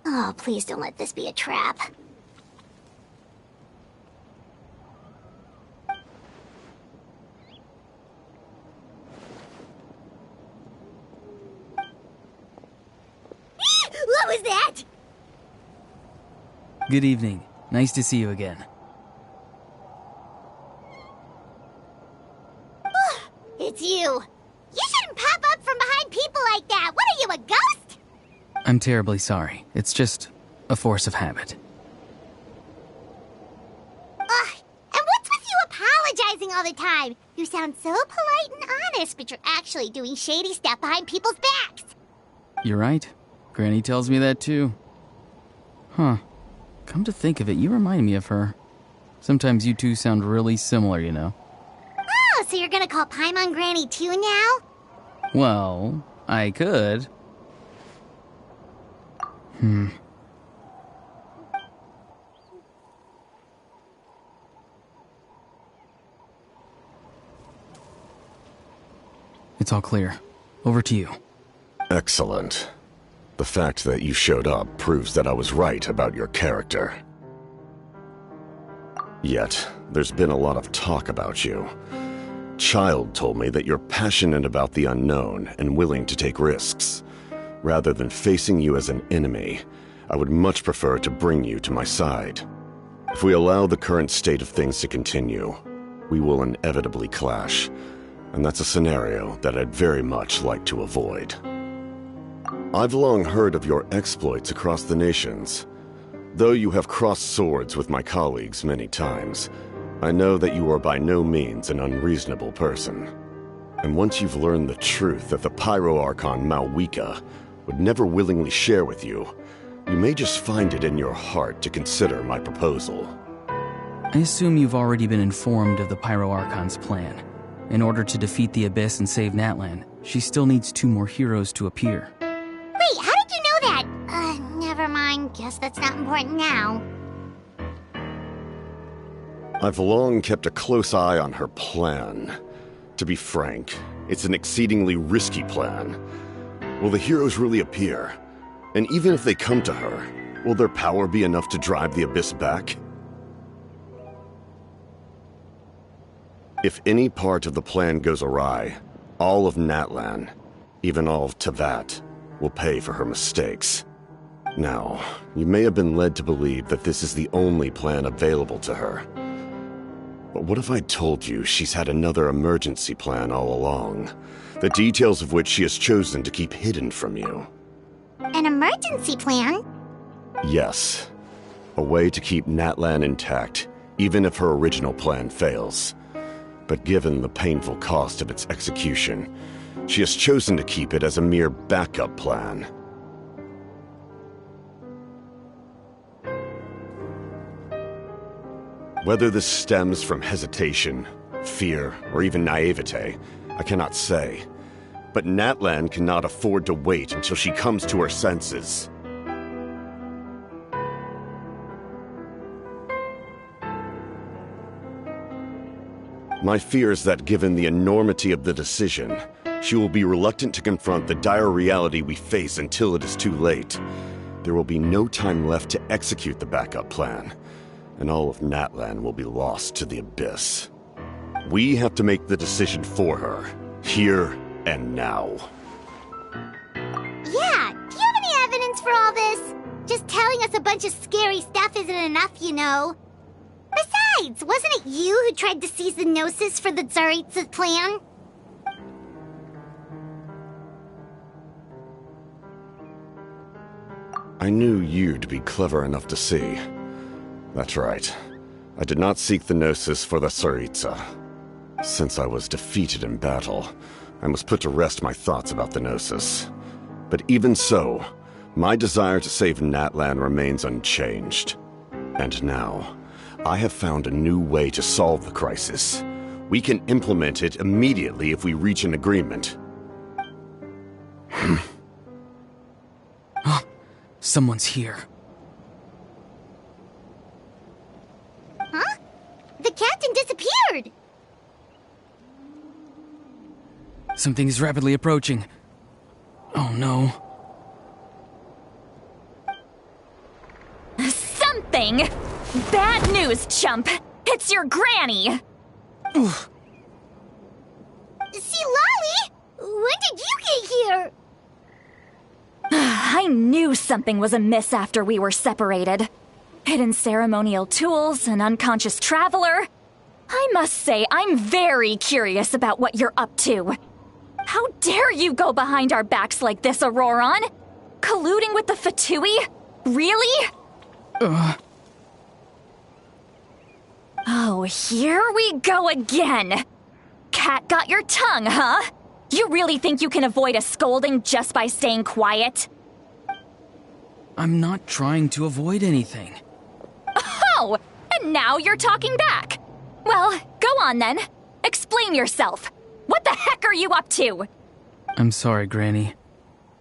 Oh, please don't let this be a trap. What was that? Good evening. Nice to see you again. It's you. You shouldn't pop up from behind people like that. What are you, a ghost? I'm terribly sorry. It's just a force of habit. Ugh, and what's with you apologizing all the time? You sound so polite and honest, but you're actually doing shady stuff behind people's backs. You're right. Granny tells me that too. Huh. Come to think of it, you remind me of her. Sometimes you two sound really similar, you know. Oh, so you're gonna call Paimon Granny too now? Well, I could. It's all clear. Over to you. Excellent. The fact that you showed up proves that I was right about your character. Yet, there's been a lot of talk about you. Child told me that you're passionate about the unknown and willing to take risks. Rather than facing you as an enemy, I would much prefer to bring you to my side. If we allow the current state of things to continue, we will inevitably clash, and that's a scenario that I'd very much like to avoid. I've long heard of your exploits across the nations. Though you have crossed swords with my colleagues many times, I know that you are by no means an unreasonable person. And once you've learned the truth that the Pyro Archon Malwika would never willingly share with you, you may just find it in your heart to consider my proposal. I assume you've already been informed of the Pyro Archon's plan. In order to defeat the Abyss and save Natlan, she still needs 2 more heroes to appear. Wait, how did you know that? Never mind. Guess that's not important now. I've long kept a close eye on her plan. To be frank, it's an exceedingly risky plan. Will the heroes really appear? And even if they come to her, will their power be enough to drive the Abyss back? If any part of the plan goes awry, all of Natlan, even all of Tevat, will pay for her mistakes. Now, you may have been led to believe that this is the only plan available to her. But what if I told you she's had another emergency plan all along, the details of which she has chosen to keep hidden from you? An emergency plan? Yes. A way to keep Natlan intact, even if her original plan fails. But given the painful cost of its execution, she has chosen to keep it as a mere backup plan. Whether this stems from hesitation, fear, or even naivete, I cannot say. But Natlan cannot afford to wait until she comes to her senses. My fear is that given the enormity of the decision, she will be reluctant to confront the dire reality we face until it is too late. There will be no time left to execute the backup plan, and all of Natlan will be lost to the Abyss. We have to make the decision for her, here and now. Yeah, do you have any evidence for all this? Just telling us a bunch of scary stuff isn't enough, you know. Besides, wasn't it you who tried to seize the Gnosis for the Tsaritsa's plan? I knew you'd be clever enough to see. That's right. I did not seek the Gnosis for the Tsaritsa. Since I was defeated in battle, I must put to rest my thoughts about the Gnosis. But even so, my desire to save Natlan remains unchanged. And now, I have found a new way to solve the crisis. We can implement it immediately if we reach an agreement. Someone's here. Huh? The captain disappeared! Something is rapidly approaching. Oh no. something. Bad news, chump. It's your granny. See, Lolly? When did you get here? I knew something was amiss after we were separated. Hidden ceremonial tools, an unconscious traveler. I must say, I'm very curious about what you're up to. How dare you go behind our backs like this, Auroron? Colluding with the Fatui? Really? Oh, here we go again. Cat got your tongue, huh? You really think you can avoid a scolding just by staying quiet? I'm not trying to avoid anything. Oh, and now you're talking back. Well, go on then. Explain yourself. What the heck are you up to? I'm sorry, Granny.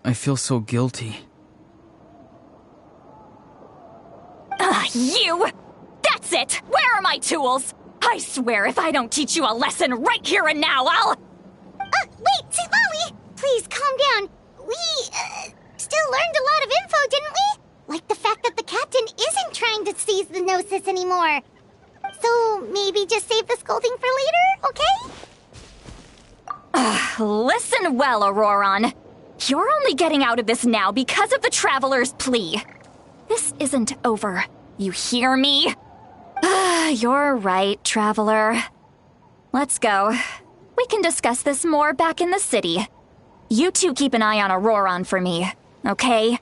I feel so guilty. You! That's it! Where are my tools? I swear if I don't teach you a lesson right here and now, I'll... Wait, see, Lolly! Please, calm down. We, still learned a lot of info, didn't we? Like the fact that the captain isn't trying to seize the Gnosis anymore. So, maybe just save the scolding for later, okay? Listen well, Auroron. You're only getting out of this now because of the Traveler's plea. This isn't over. You hear me? You're right, Traveler. Let's go. We can discuss this more back in the city. You two keep an eye on Auroron for me, okay?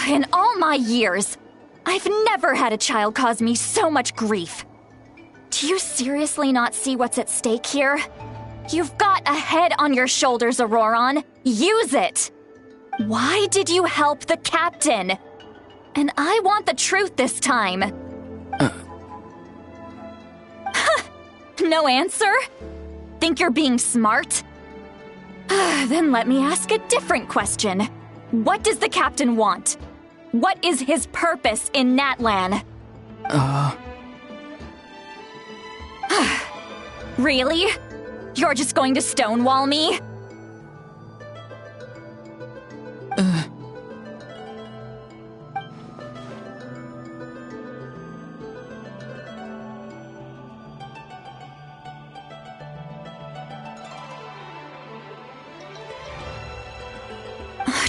In all my years, I've never had a child cause me so much grief. Do you seriously not see what's at stake here? You've got a head on your shoulders, Auroron. Use it! Why did you help the captain? And I want the truth this time. No answer? Think you're being smart? Then let me ask a different question. What does the captain want? What is his purpose in Natlan? Really? You're just going to stonewall me?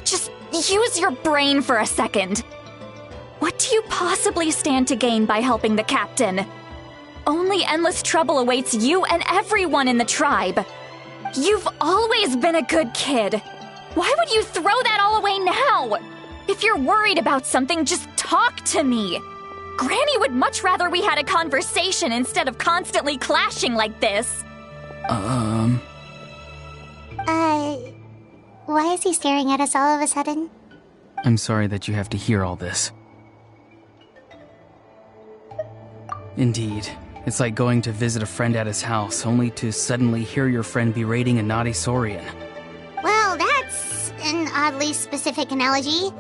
Just use your brain for a second. What do you possibly stand to gain by helping the captain? Only endless trouble awaits you and everyone in the tribe. You've always been a good kid. Why would you throw that all away now? If you're worried about something, just talk to me. Granny would much rather we had a conversation instead of constantly clashing like this. Why is he staring at us all of a sudden? I'm sorry that you have to hear all this. Indeed. It's like going to visit a friend at his house, only to suddenly hear your friend berating a naughty Saurian. Well, that's an oddly specific analogy.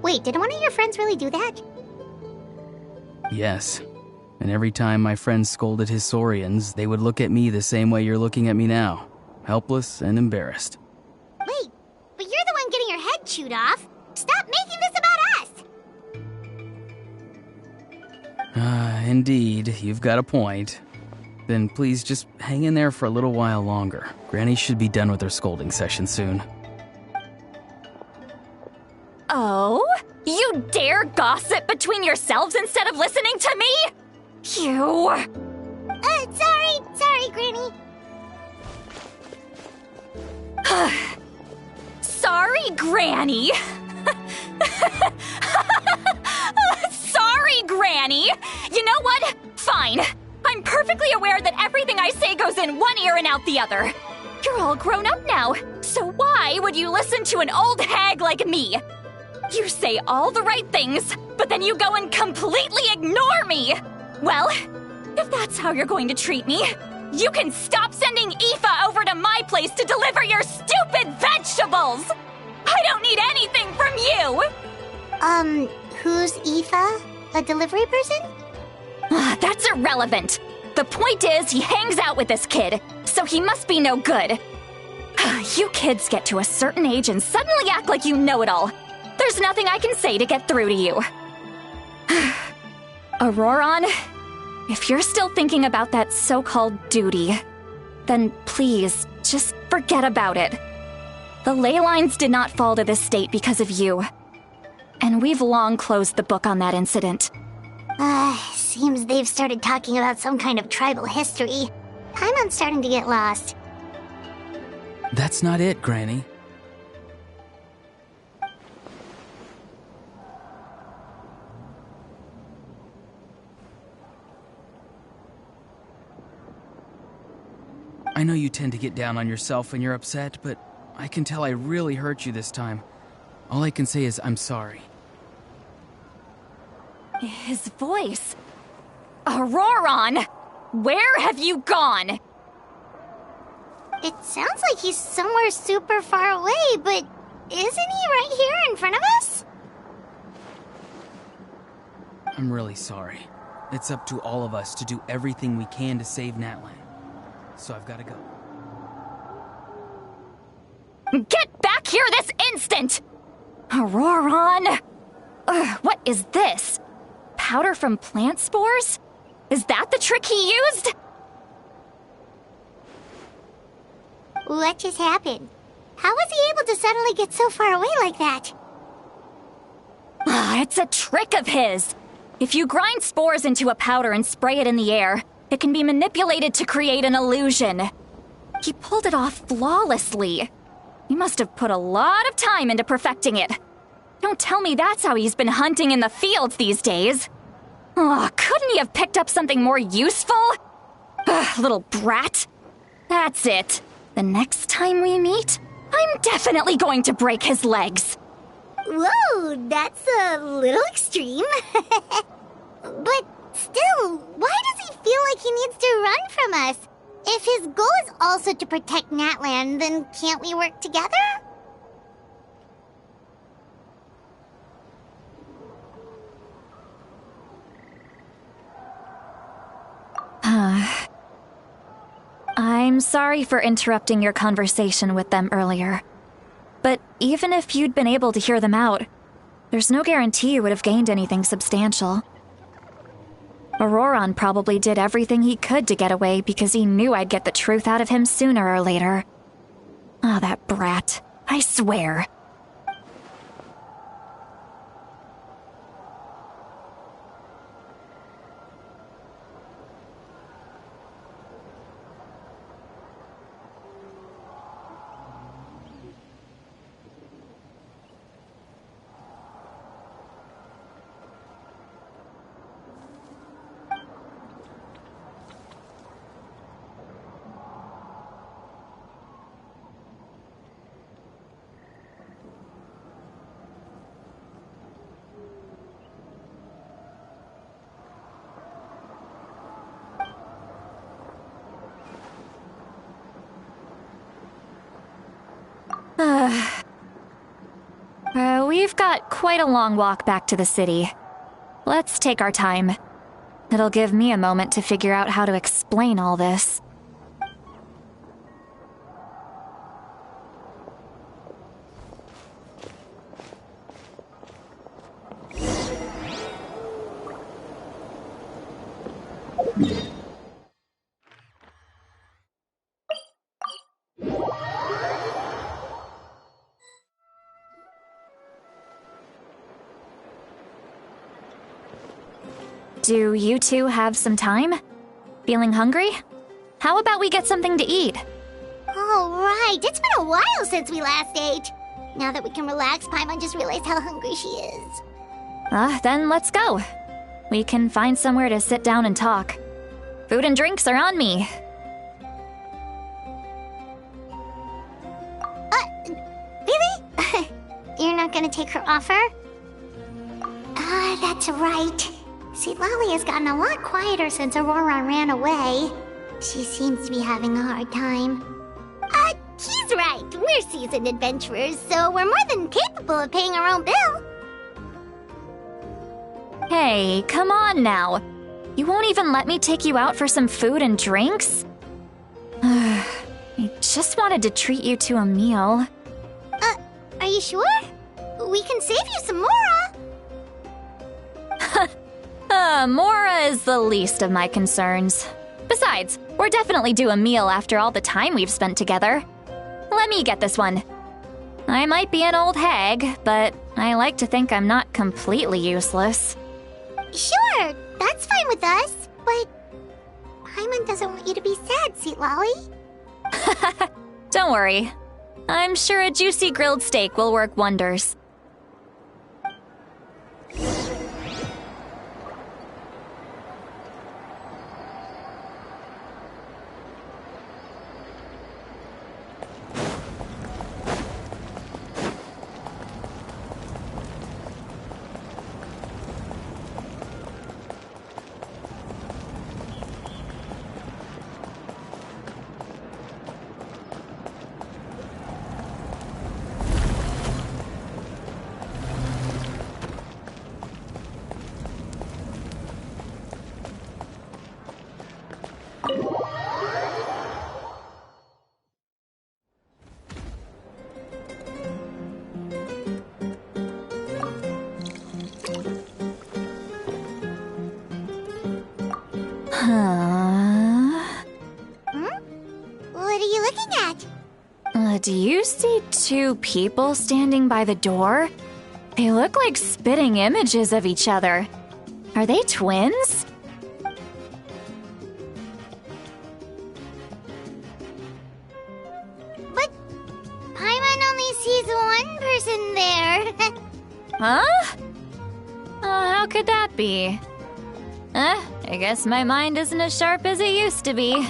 Wait, did one of your friends really do that? Yes. And every time my friend scolded his Saurians, they would look at me the same way you're looking at me now. Helpless and embarrassed. Wait, but you're the one getting your head chewed off. Stop making this about us! Indeed, you've got a point. Then please just hang in there for a little while longer. Granny should be done with her scolding session soon. Oh? You dare gossip between yourselves instead of listening to me? You... Sorry, Granny. Sorry, Granny! Sorry, Granny! You know what? Fine. I'm perfectly aware that everything I say goes in one ear and out the other. You're all grown up now, so why would you listen to an old hag like me? You say all the right things, but then you go and completely ignore me! Well, if that's how you're going to treat me, you can stop sending Aoife over to my place to deliver your stupid vegetables! I don't need anything from you! Who's Aoife? A delivery person? That's irrelevant. The point is, he hangs out with this kid, so he must be no good. You kids get to a certain age and suddenly act like you know it all. There's nothing I can say to get through to you. Auroron, if you're still thinking about that so-called duty, then please, just forget about it. The ley lines did not fall to this state because of you. And we've long closed the book on that incident. Seems they've started talking about some kind of tribal history. I'm starting to get lost. That's not it, Granny. I know you tend to get down on yourself when you're upset, but I can tell I really hurt you this time. All I can say is I'm sorry. His voice. Auroron! Where have you gone? It sounds like he's somewhere super far away, but isn't he right here in front of us? I'm really sorry. It's up to all of us to do everything we can to save Natlan. So I've got to go. Get back here this instant! Auroron! What is this? Powder from plant spores? Is that the trick he used? What just happened? How was he able to suddenly get so far away like that? It's a trick of his. If you grind spores into a powder and spray it in the air, it can be manipulated to create an illusion. He pulled it off flawlessly. He must have put a lot of time into perfecting it. Don't tell me that's how he's been hunting in the fields these days. Oh, couldn't he have picked up something more useful? Little brat. That's it. The next time we meet, I'm definitely going to break his legs. Whoa, that's a little extreme. But still, why does he feel like he needs to run from us? If his goal is also to protect Natlan, then can't we work together? I'm sorry for interrupting your conversation with them earlier. But even if you'd been able to hear them out, there's no guarantee you would have gained anything substantial. Auroron probably did everything he could to get away because he knew I'd get the truth out of him sooner or later. Oh, that brat. I swear. We've got quite a long walk back to the city. Let's take our time. It'll give me a moment to figure out how to explain all this. Do you two have some time? Feeling hungry? How about we get something to eat? Oh, right. It's been a while since we last ate. Now that we can relax, Paimon just realized how hungry she is. Then let's go. We can find somewhere to sit down and talk. Food and drinks are on me. Really? You're not gonna take her offer? That's right. See, Lolly has gotten a lot quieter since Aurora ran away. She seems to be having a hard time. He's right. We're seasoned adventurers, so we're more than capable of paying our own bill. Hey, come on now. You won't even let me take you out for some food and drinks? I just wanted to treat you to a meal. Are you sure? We can save you some Mora. Mora is the least of my concerns. Besides, we're definitely due a meal after all the time we've spent together. Let me get this one. I might be an old hag, but I like to think I'm not completely useless. Sure, that's fine with us, but Paimon doesn't want you to be sad, sweet Lolly. Don't worry. I'm sure a juicy grilled steak will work wonders. What are you looking at? Do you see two people standing by the door? They look like spitting images of each other. Are they twins? But Paimon only sees one person there. Huh? How could that be? I guess my mind isn't as sharp as it used to be.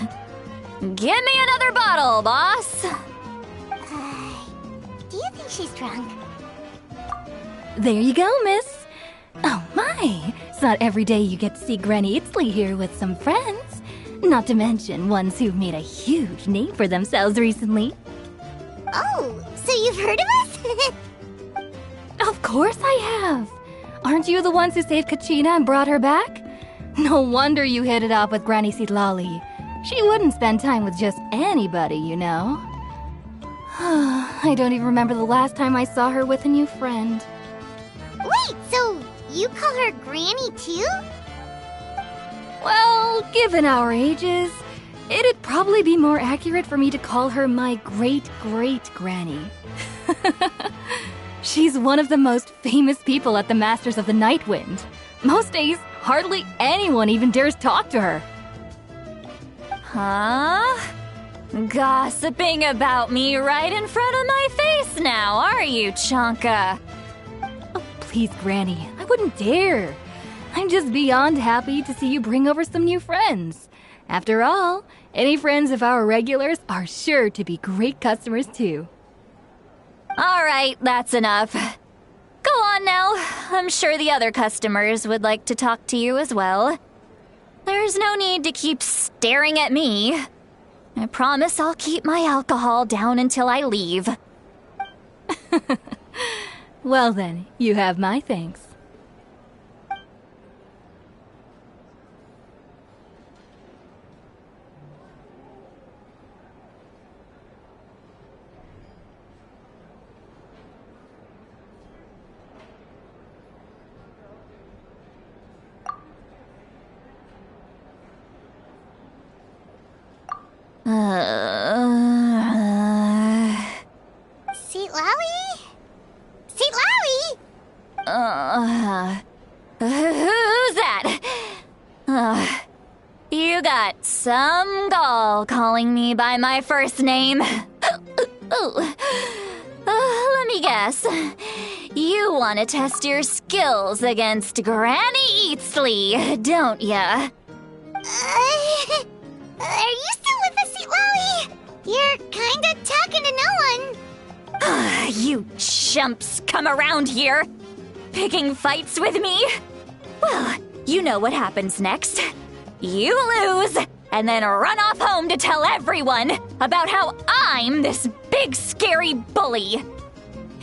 Give me another bottle, boss! Do you think she's drunk? There you go, miss. Oh my, it's not every day you get to see Granny Itzley here with some friends. Not to mention ones who've made a huge name for themselves recently. Oh, so you've heard of us? Of course I have. Aren't you the ones who saved Kachina and brought her back? No wonder you hit it off with Granny Sitlali. She wouldn't spend time with just anybody, you know. I don't even remember the last time I saw her with a new friend. Wait, so you call her Granny too? Well, given our ages, it'd probably be more accurate for me to call her my great-great-granny. She's one of the most famous people at the Masters of the Nightwind. Most days, hardly anyone even dares talk to her. Huh? Gossiping about me right in front of my face now, are you, Chonka? Oh, please, Granny, I wouldn't dare. I'm just beyond happy to see you bring over some new friends. After all, any friends of our regulars are sure to be great customers too. All right, that's enough. Go on now. I'm sure the other customers would like to talk to you as well. There's no need to keep staring at me. I promise I'll keep my alcohol down until I leave. Well then, you have my thanks. Seat Lolly? Seat Lolly? Who's that? You got some gall calling me by my first name. Let me guess. You want to test your skills against Granny Eatsley, don't ya? Are you still with us, Sweet Lolly? You're kinda talking to no one. You chumps come around here, picking fights with me? Well, you know what happens next. You lose, and then run off home to tell everyone about how I'm this big scary bully.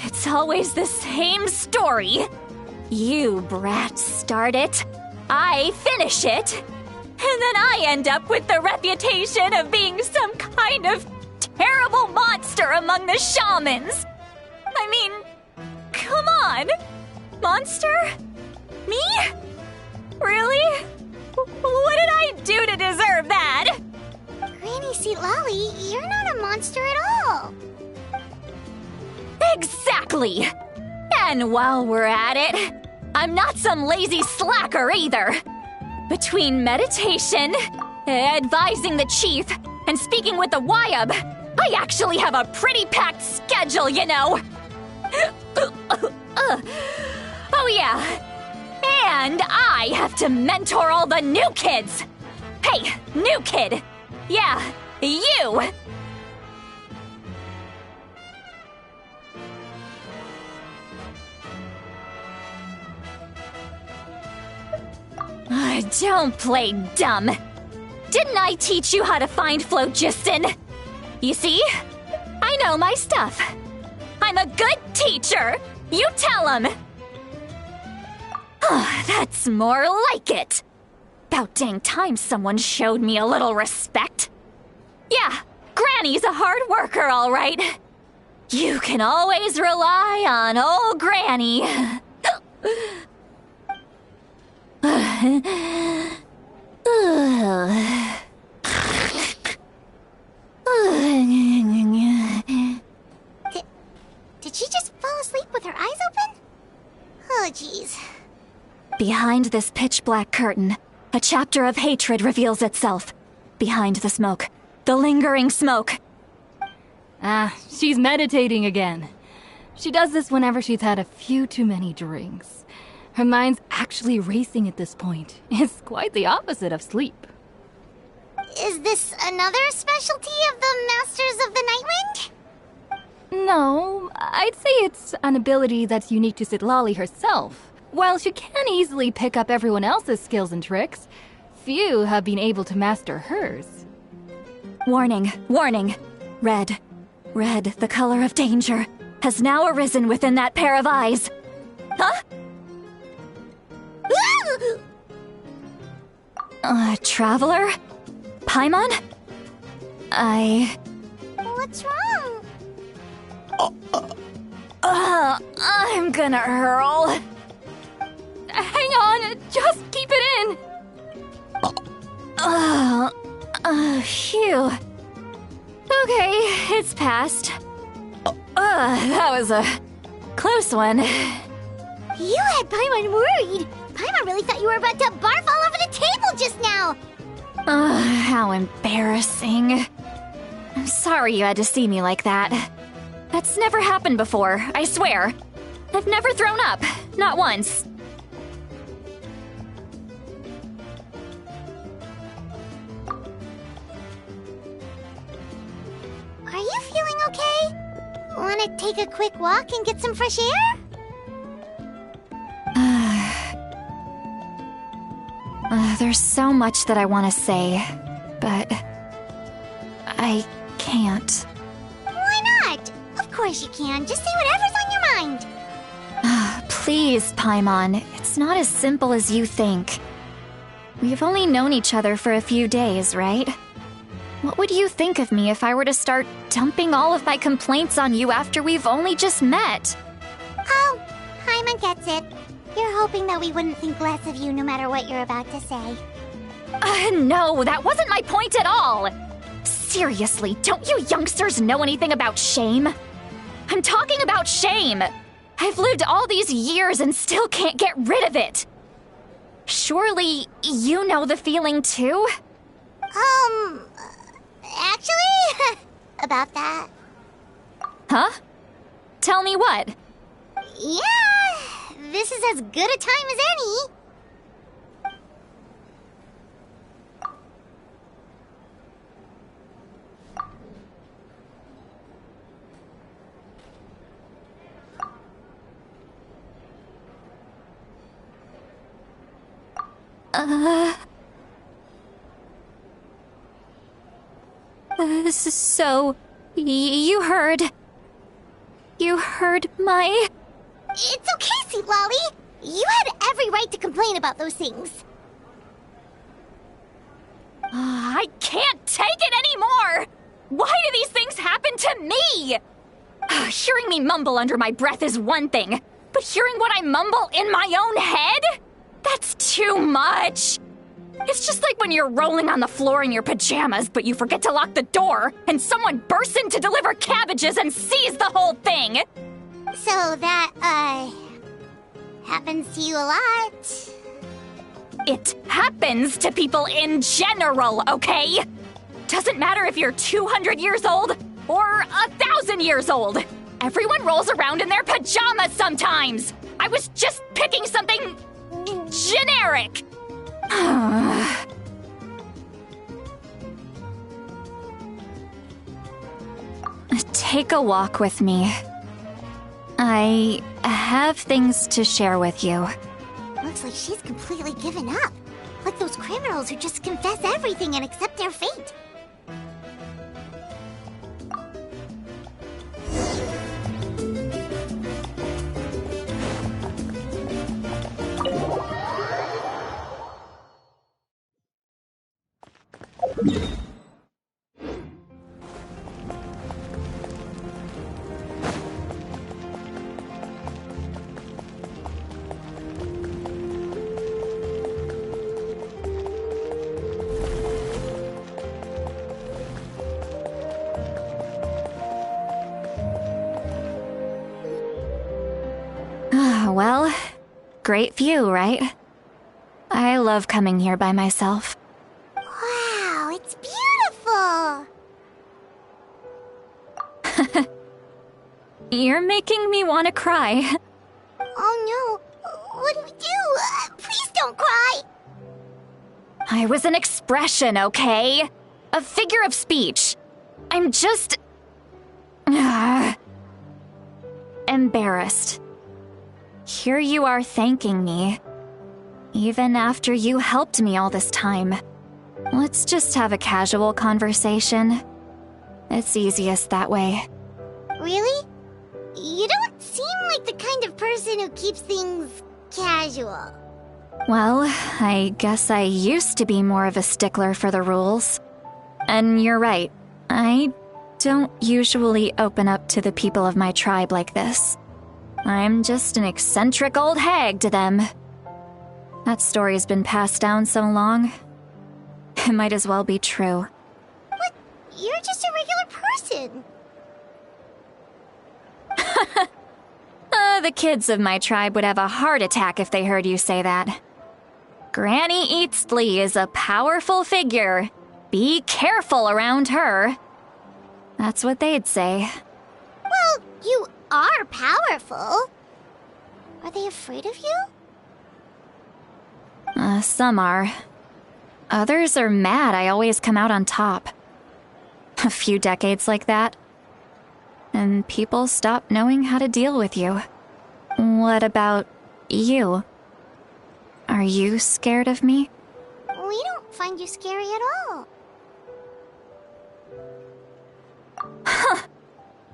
It's always the same story. You brats start it, I finish it, and then I end up with the reputation of being some kind of terrible monster among the shamans. I mean, come on. Monster? Me? Really? What did I do to deserve that? Granny Sweet Lolly, you're not a monster at all. Exactly! And while we're at it, I'm not some lazy slacker either. Between meditation, advising the chief, and speaking with the Wyab, I actually have a pretty packed schedule, you know. Oh yeah. And I have to mentor all the new kids. Hey, new kid. Yeah, you. Don't play dumb. Didn't I teach you how to find phlogiston? You see? I know my stuff. I'm a good teacher. You tell him. That's more like it. About dang time someone showed me a little respect. Yeah, Granny's a hard worker, all right. You can always rely on old Granny. Did she just fall asleep with her eyes open? Oh, jeez. Behind this pitch-black curtain, a chapter of hatred reveals itself. Behind the smoke, the lingering smoke. She's meditating again. She does this whenever she's had a few too many drinks. Her mind's actually racing at this point. It's quite the opposite of sleep. Is this another specialty of the Masters of the Nightwind? No, I'd say it's an ability that's unique to Citlali herself. While she can easily pick up everyone else's skills and tricks, few have been able to master hers. Warning, warning. Red, the color of danger, has now arisen within that pair of eyes. Huh? Traveler? Paimon? What's wrong? I'm gonna hurl. Hang on, just keep it in! Phew. Okay, it's passed. That was a close one. You had Paimon worried. Paimon really thought you were about to barf all over the table just now. How embarrassing. I'm sorry you had to see me like that. That's never happened before, I swear. I've never thrown up, not once. Are you feeling okay? Want to take a quick walk and get some fresh air? There's so much that I want to say, but I can't. Why not? Of course you can. Just say whatever's on your mind. Please, Paimon, it's not as simple as you think. We've only known each other for a few days, right? What would you think of me if I were to start dumping all of my complaints on you after we've only just met? Oh, Paimon gets it. You're hoping that we wouldn't think less of you no matter what you're about to say. No, that wasn't my point at all! Seriously, don't you youngsters know anything about shame? I'm talking about shame! I've lived all these years and still can't get rid of it! Surely, you know the feeling too? Actually, about that. Huh? Tell me what? Yeah, this is as good a time as any. So, you heard my... It's okay, Sweet Lolly. You had every right to complain about those things. I can't take it anymore! Why do these things happen to me? Hearing me mumble under my breath is one thing, but hearing what I mumble in my own head? That's too much! It's just like when you're rolling on the floor in your pajamas, but you forget to lock the door, and someone bursts in to deliver cabbages and sees the whole thing! So that, happens to you a lot. It happens to people in general, okay? Doesn't matter if you're 200 years old or 1,000 years old. Everyone rolls around in their pajamas sometimes. I was just picking something generic. Take a walk with me. I have things to share with you. Looks like she's completely given up. Like those criminals who just confess everything and accept their fate. Well, great view, right? I love coming here by myself. Wow, it's beautiful! You're making me want to cry. Oh no, what do we do? Please don't cry! I was an expression, okay? A figure of speech. I'm just... embarrassed. Here you are thanking me. Even after you helped me all this time. Let's just have a casual conversation. It's easiest that way. Really? You don't seem like the kind of person who keeps things casual. Well, I guess I used to be more of a stickler for the rules. And you're right, I don't usually open up to the people of my tribe like this. I'm just an eccentric old hag to them. That story's been passed down so long. It might as well be true. But you're just a regular person. The kids of my tribe would have a heart attack if they heard you say that. Granny Eatsley is a powerful figure. Be careful around her. That's what they'd say. Well, you are powerful. Are they afraid of you? Some are. Others are mad I always come out on top. A few decades like that, and people stop knowing how to deal with you. What about you? Are you scared of me? We don't find you scary at all.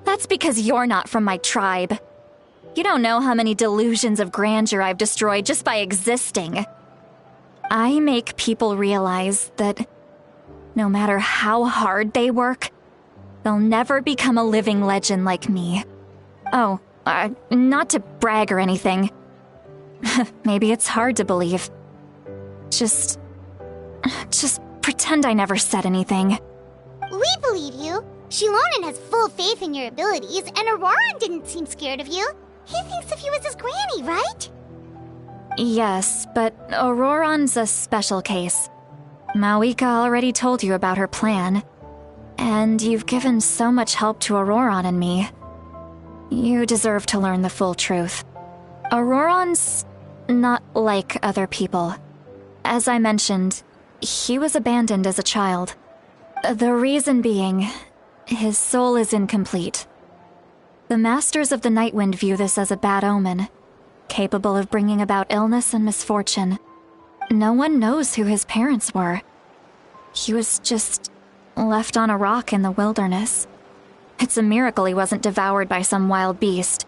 That's because you're not from my tribe. You don't know how many delusions of grandeur I've destroyed just by existing. I make people realize that no matter how hard they work, they'll never become a living legend like me. Oh, not to brag or anything. Maybe it's hard to believe. Just pretend I never said anything. We believe you. Shilonen has full faith in your abilities, and Auroran didn't seem scared of you. He thinks of you as his granny, right? Yes, but Auroran's a special case. Mawika already told you about her plan. And you've given so much help to Auroran and me. You deserve to learn the full truth. Auroron's not like other people. As I mentioned, he was abandoned as a child. The reason being, his soul is incomplete. The Masters of the Nightwind view this as a bad omen, capable of bringing about illness and misfortune. No one knows who his parents were. He was just left on a rock in the wilderness. It's a miracle he wasn't devoured by some wild beast.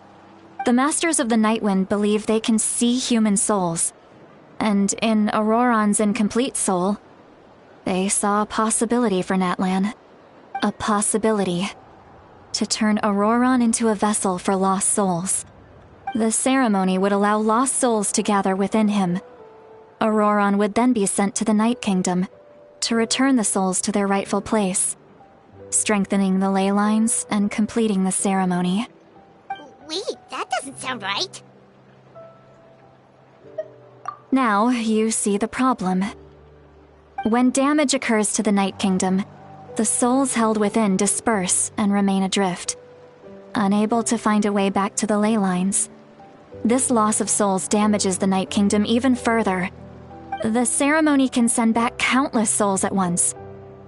The Masters of the Nightwind believe they can see human souls, and in Auroron's incomplete soul, they saw a possibility for Natlan. A possibility to turn Auroron into a vessel for lost souls. The ceremony would allow lost souls to gather within him. Auroron would then be sent to the Night Kingdom to return the souls to their rightful place, strengthening the ley lines and completing the ceremony. Wait, that doesn't sound right. Now you see the problem. When damage occurs to the Night Kingdom, the souls held within disperse and remain adrift, unable to find a way back to the ley lines. This loss of souls damages the Night Kingdom even further. The ceremony can send back countless souls at once,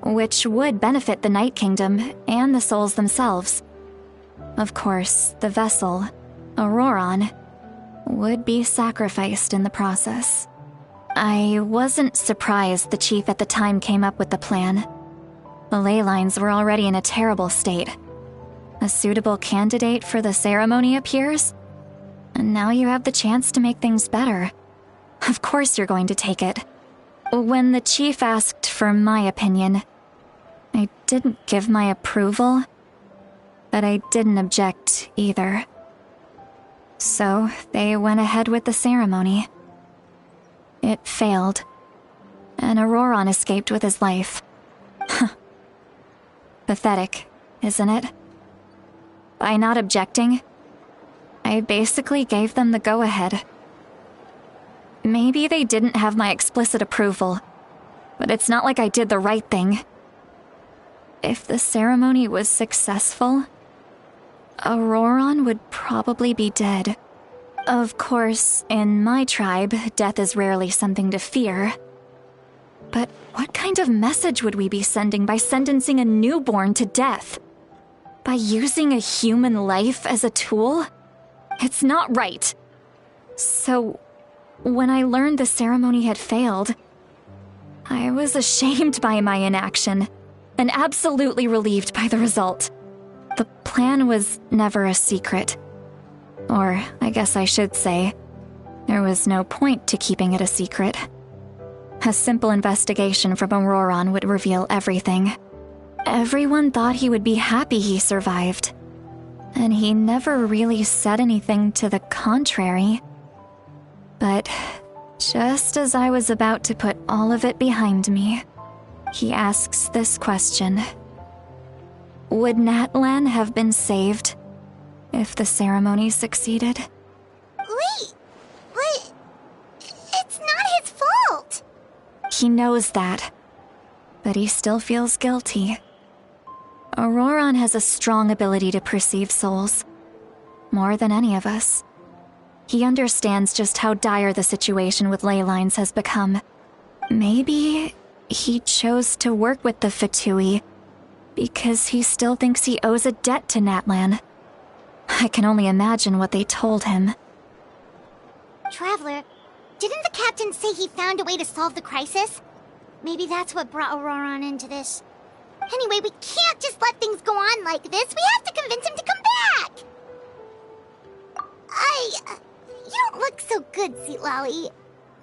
which would benefit the Night Kingdom and the souls themselves. Of course, the vessel, Auroron, would be sacrificed in the process. I wasn't surprised the chief at the time came up with the plan. The ley lines were already in a terrible state. A suitable candidate for the ceremony appears, and now you have the chance to make things better. Of course you're going to take it. When the chief asked for my opinion, I didn't give my approval, but I didn't object either. So they went ahead with the ceremony. It failed, and Auroron escaped with his life. Pathetic, isn't it? By not objecting, I basically gave them the go-ahead. Maybe they didn't have my explicit approval, but it's not like I did the right thing. If the ceremony was successful, Auroron would probably be dead. Of course, in my tribe, death is rarely something to fear. But what kind of message would we be sending by sentencing a newborn to death? By using a human life as a tool? It's not right. So, when I learned the ceremony had failed, I was ashamed by my inaction, and absolutely relieved by the result. The plan was never a secret. Or, I guess I should say, there was no point to keeping it a secret. A simple investigation from Auroron would reveal everything. Everyone thought he would be happy he survived, and he never really said anything to the contrary. But just as I was about to put all of it behind me, he asks this question. Would Natlan have been saved if the ceremony succeeded? Wait, but it's not his fault. He knows that, but he still feels guilty. Auroron has a strong ability to perceive souls, more than any of us. He understands just how dire the situation with ley lines has become. Maybe he chose to work with the Fatui because he still thinks he owes a debt to Natlan. I can only imagine what they told him. Traveler, didn't the captain say he found a way to solve the crisis? Maybe that's what brought Auroron into this. Anyway, we can't just let things go on like this. We have to convince him to come back! You don't look so good, Sweet Lolly.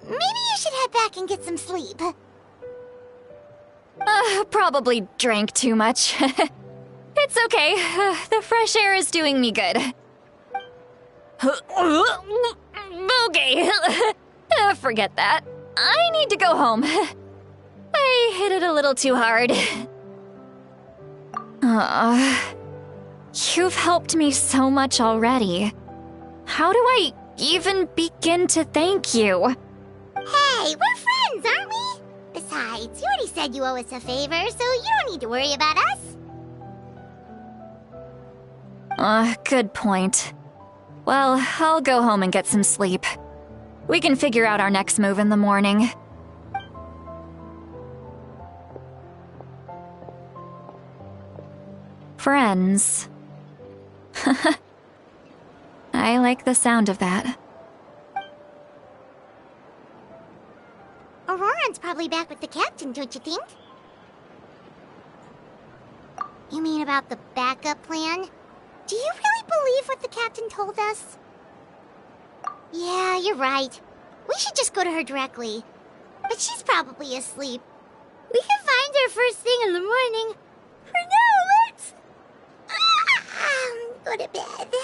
Maybe you should head back and get some sleep. Probably drank too much. It's okay. The fresh air is doing me good. Okay. Forget that. I need to go home. I hit it a little too hard. You've helped me so much already. How do I even begin to thank you? Hey, we're friends, aren't we? Besides, you already said you owe us a favor, so you don't need to worry about us. Good point. Well, I'll go home and get some sleep. We can figure out our next move in the morning. Friends. I like the sound of that. Auroran's probably back with the captain, don't you think? You mean about the backup plan? Do you really believe what the captain told us? Yeah, you're right. We should just go to her directly. But she's probably asleep. We can find her first thing in the morning. For now, let's... go to bed.